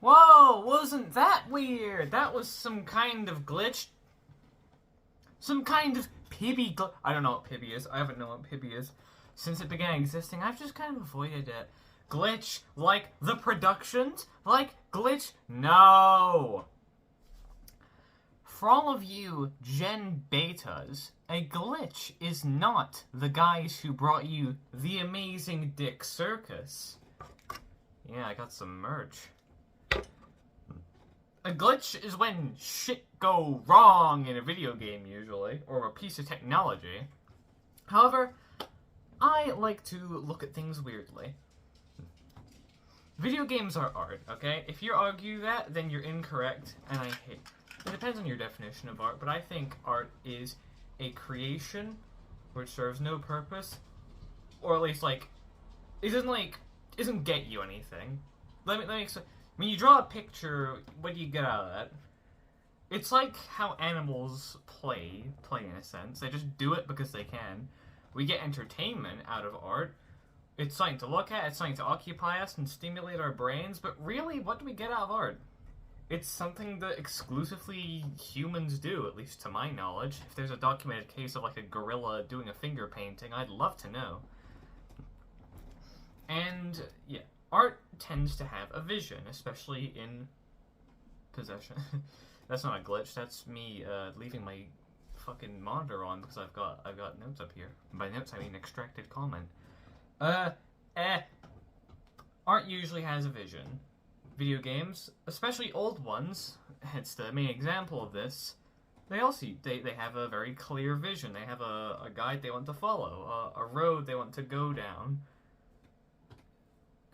Whoa, wasn't that weird? That was some kind of glitch. Some kind of Pibby glitch. I don't know what Pibby is. I haven't known what Pibby is since it began existing. I've just kind of avoided it. Glitch, like the productions? Like glitch? No! For all of you Gen Betas, a glitch is not the guys who brought you the amazing Dick Circus. Yeah, I got some merch. A glitch is when shit go wrong in a video game, usually, or a piece of technology. However, I like to look at things weirdly. Video games are art, okay? If you argue that, then you're incorrect, and I hate... It depends on your definition of art, but I think art is a creation which serves no purpose, or at least, like, it doesn't get you anything. Let me explain. When you draw a picture, what do you get out of that? It's like how animals play in a sense. They just do it because they can. We get entertainment out of art. It's something to look at, it's something to occupy us and stimulate our brains, but really, what do we get out of art? It's something that exclusively humans do, at least to my knowledge. If there's a documented case of like a gorilla doing a finger painting, I'd love to know. And, yeah. Art tends to have a vision, especially in possession. That's not a glitch. That's me leaving my fucking monitor on because I've got notes up here. By notes, I mean extracted comment. Art usually has a vision. Video games, especially old ones, it's the main example of this. They also they have a very clear vision. They have a guide they want to follow, a road they want to go down.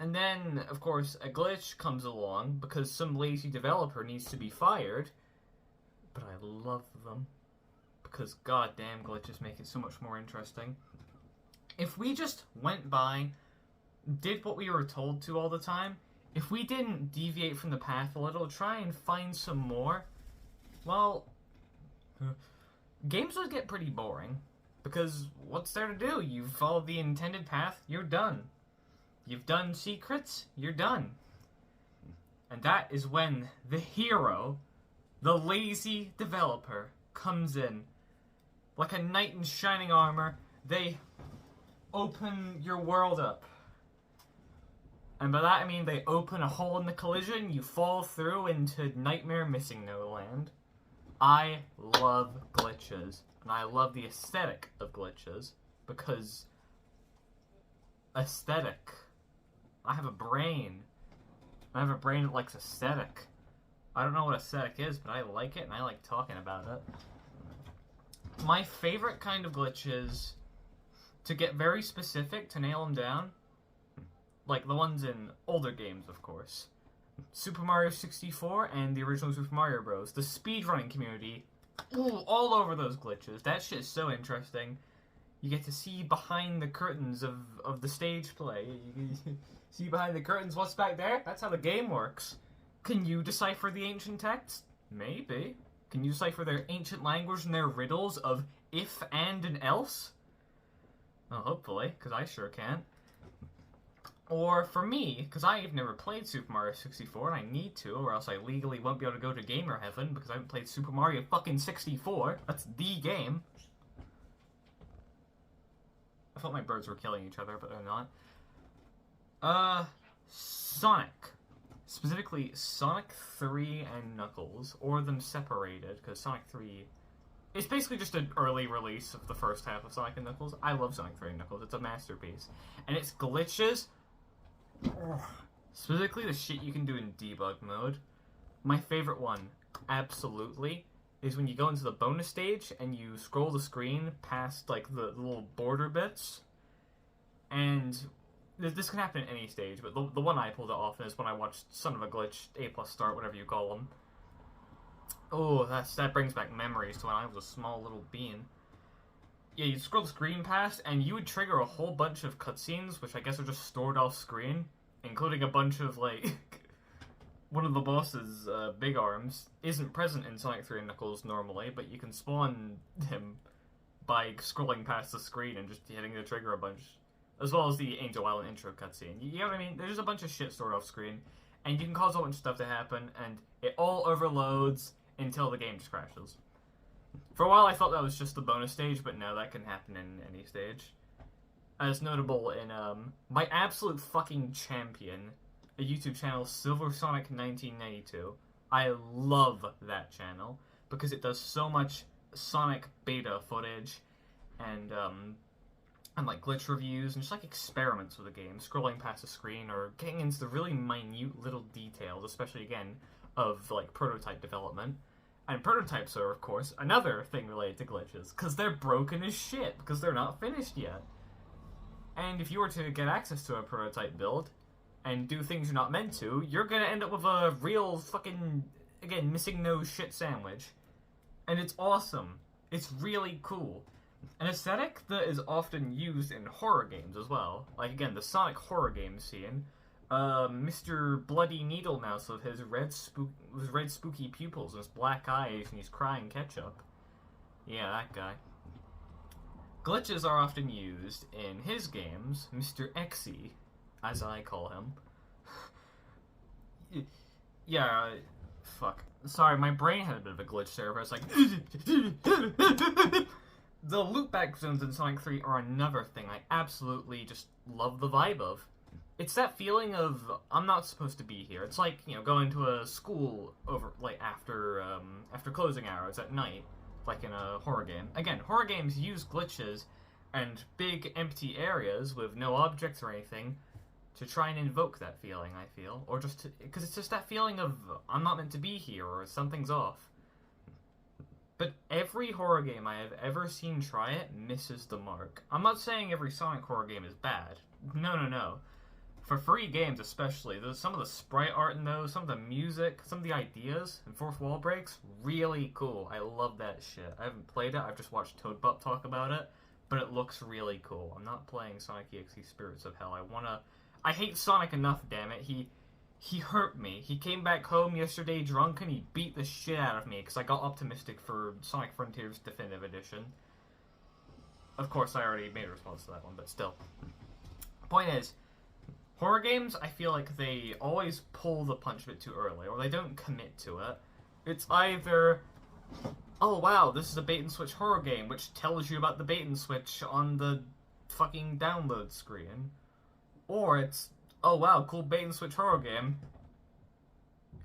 And then, of course, a glitch comes along because some lazy developer needs to be fired. But I love them. Because goddamn glitches make it so much more interesting. If we just went by, did what we were told to all the time, if we didn't deviate from the path a little, try and find some more, well, games would get pretty boring. Because what's there to do? You've followed the intended path, you're done. You've done secrets, you're done. And that is when the hero, the lazy developer, comes in. Like a knight in shining armor, they open your world up. And by that I mean they open a hole in the collision, you fall through into Nightmare Missing No Land. I love glitches, and I love the aesthetic of glitches, because aesthetic. I have a brain. I have a brain that likes aesthetic. I don't know what aesthetic is, but I like it, and I like talking about it. My favorite kind of glitches, to get very specific, to nail them down, like the ones in older games, of course. Super Mario 64 and the original Super Mario Bros. The speedrunning community, ooh, all over those glitches. That shit's so interesting. You get to see behind the curtains of the stage play. You see behind the curtains what's back there? That's how the game works. Can you decipher the ancient text? Maybe. Can you decipher their ancient language and their riddles of if, and else? Well, hopefully, because I sure can. Or for me, because I've never played Super Mario 64, and I need to, or else I legally won't be able to go to Gamer Heaven, because I haven't played Super Mario fucking 64. That's the game. I thought my birds were killing each other, but they're not. Sonic. Specifically, Sonic 3 and Knuckles, or them separated, because Sonic 3... It's basically just an early release of the first half of Sonic and Knuckles. I love Sonic 3 and Knuckles, it's a masterpiece. And its glitches... Specifically the shit you can do in debug mode. My favorite one, absolutely, is when you go into the bonus stage and you scroll the screen past like the little border bits. And this can happen at any stage, but the one I pulled it off is when I watched Son of a Glitch, A+ Start, whatever you call them. Oh, that brings back memories to when I was a small little bean. Yeah, you'd scroll the screen past, and you would trigger a whole bunch of cutscenes, which I guess are just stored off screen, including a bunch of, like, one of the boss's big arms isn't present in Sonic 3 and Knuckles normally, but you can spawn him by scrolling past the screen and just hitting the trigger a bunch. As well as the Angel Island intro cutscene. You know what I mean? There's a bunch of shit stored off screen, and you can cause a bunch of stuff to happen, and it all overloads until the game just crashes. For a while I thought that was just the bonus stage, but no, that can happen in any stage. As notable in, my absolute fucking champion, a YouTube channel, Silver Sonic 1992. I love that channel, because it does so much Sonic beta footage, and like glitch reviews, and just like experiments with the game, scrolling past the screen, or getting into the really minute little details, especially, again, of, like, prototype development. And prototypes are, of course, another thing related to glitches, because they're broken as shit, because they're not finished yet. And if you were to get access to a prototype build, and do things you're not meant to, you're gonna end up with a real fucking, again, missing no shit sandwich. And it's awesome. It's really cool. An aesthetic that is often used in horror games as well. Like, again, the Sonic horror game scene. Mr. Bloody Needlemouse with his red spooky pupils and his black eyes, and he's crying ketchup. Yeah, that guy. Glitches are often used in his games, Mr. Exy, as I call him. Yeah, fuck. Sorry, my brain had a bit of a glitch there, where I was like... The loopback zones in Sonic 3 are another thing I absolutely just love the vibe of. It's that feeling of, I'm not supposed to be here. It's like, you know, going to a school over, like, after closing hours at night, like in a horror game. Again, horror games use glitches and big empty areas with no objects or anything to try and invoke that feeling, I feel. Or just because it's just that feeling of, I'm not meant to be here, or something's off. But every horror game I have ever seen try it misses the mark. I'm not saying every Sonic horror game is bad. No. For free games especially, there's some of the sprite art in those, some of the music, some of the ideas, and fourth wall breaks, really cool. I love that shit. I haven't played it, I've just watched Toadbutt talk about it, but it looks really cool. I'm not playing Sonic EXE Spirits of Hell. I hate Sonic enough, damn it. He hurt me. He came back home yesterday drunk and he beat the shit out of me because I got optimistic for Sonic Frontiers Definitive Edition. Of course, I already made a response to that one, but still. Point is, horror games, I feel like they always pull the punch a bit too early, or they don't commit to it. It's either, oh wow, this is a bait-and-switch horror game, which tells you about the bait-and-switch on the fucking download screen. Or it's, oh wow, cool bait-and-switch horror game.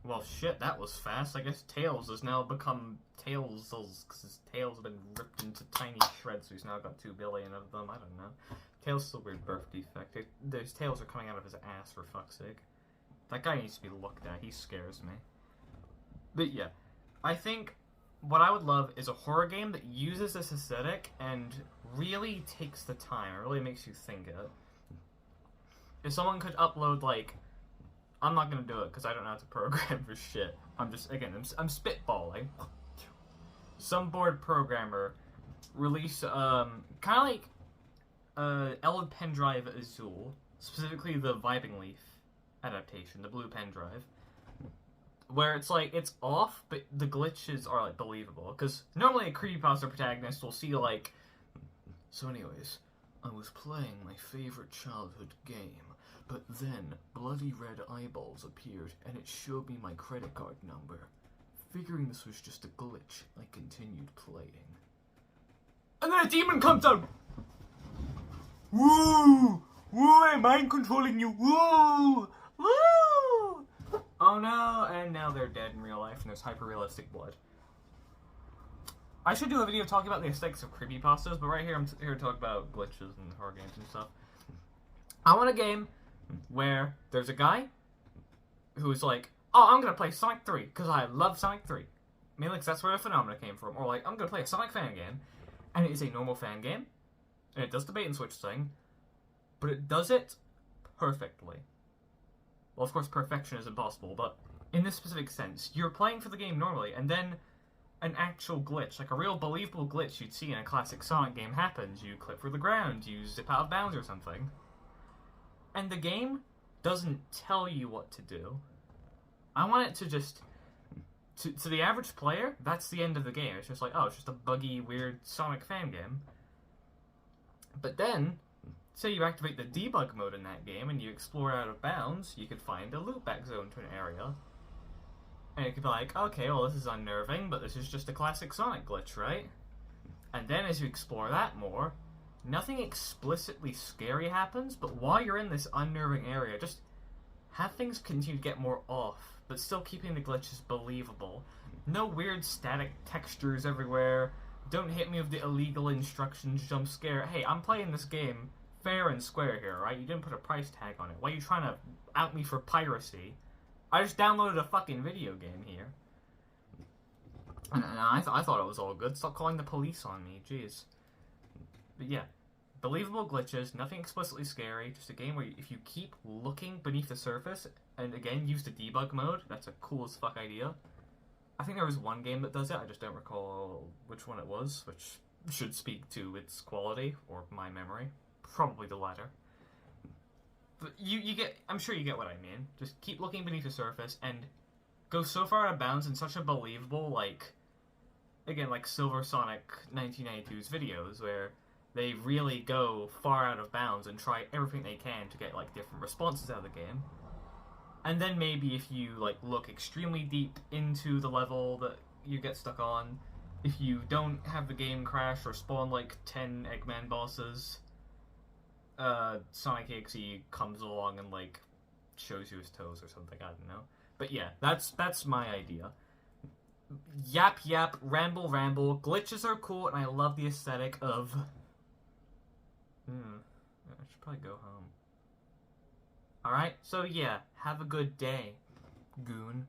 Well, shit, that was fast. I guess Tails has now become Tails, because his tails have been ripped into tiny shreds, so he's now got 2 billion of them. I don't know. Tails is a weird birth defect. Those tails are coming out of his ass, for fuck's sake. That guy needs to be looked at. He scares me. But yeah, I think what I would love is a horror game that uses this aesthetic and really takes the time. It really makes you think it. If someone could upload, like... I'm not gonna do it, because I don't know how to program for shit. I'm just, again, I'm spitballing. Some bored programmer release, kind of like Ellen Pendrive Azul, specifically the Vibing Leaf adaptation, the blue pen drive, where it's like, it's off, but the glitches are, like, believable, because normally a creepypasta protagonist will see, like, so anyways, I was playing my favorite childhood game, but then bloody red eyeballs appeared, and it showed me my credit card number. Figuring this was just a glitch, I continued playing. And then a demon comes out! Woo! Woo! I'm mind controlling you! Woo! Woo! Oh no! And now they're dead in real life, and there's hyper-realistic blood. I should do a video talking about the aesthetics of creepypastas, but right here I'm here to talk about glitches and horror games and stuff. I want a game where there's a guy who's like, oh, I'm gonna play Sonic 3, because I love Sonic 3. Mainly because that's where the phenomena came from. Or like, I'm gonna play a Sonic fan game, and it is a normal fan game, and it does the bait-and-switch thing, but it does it perfectly. Well, of course, perfection is impossible, but in this specific sense, you're playing for the game normally, and then an actual glitch, like a real believable glitch you'd see in a classic Sonic game happens. You clip through the ground, you zip out of bounds or something. And the game doesn't tell you what to do. I want it to just... To the average player, that's the end of the game. It's just like, oh, it's just a buggy, weird Sonic fan game. But then, say you activate the debug mode in that game and you explore out of bounds, you could find a loopback zone to an area. And it could be like, okay, well this is unnerving, but this is just a classic Sonic glitch, right? And then as you explore that more, nothing explicitly scary happens, but while you're in this unnerving area, just have things continue to get more off, but still keeping the glitches believable. No weird static textures everywhere. Don't hit me with the illegal instructions jump scare. Hey, I'm playing this game fair and square here, right? You didn't put a price tag on it. Why are you trying to out me for piracy? I just downloaded a fucking video game here. And I thought it was all good. Stop calling the police on me, jeez. But yeah, believable glitches, nothing explicitly scary, just a game where if you keep looking beneath the surface, and again, use the debug mode, that's a cool as fuck idea. I think there was one game that does it, I just don't recall which one it was, which should speak to its quality, or my memory. Probably the latter. But you get, I'm sure you get what I mean. Just keep looking beneath the surface, and go so far out of bounds in such a believable, like, again, like Silver Sonic 1992's videos, where they really go far out of bounds and try everything they can to get, like, different responses out of the game. And then maybe if you, like, look extremely deep into the level that you get stuck on, if you don't have the game crash or spawn, like, 10 Eggman bosses, Sonic EXE comes along and, like, shows you his toes or something, I don't know. But yeah, that's my idea. Yap yap, ramble ramble, glitches are cool, and I love the aesthetic of... I should probably go home. Alright, so yeah, have a good day, goon.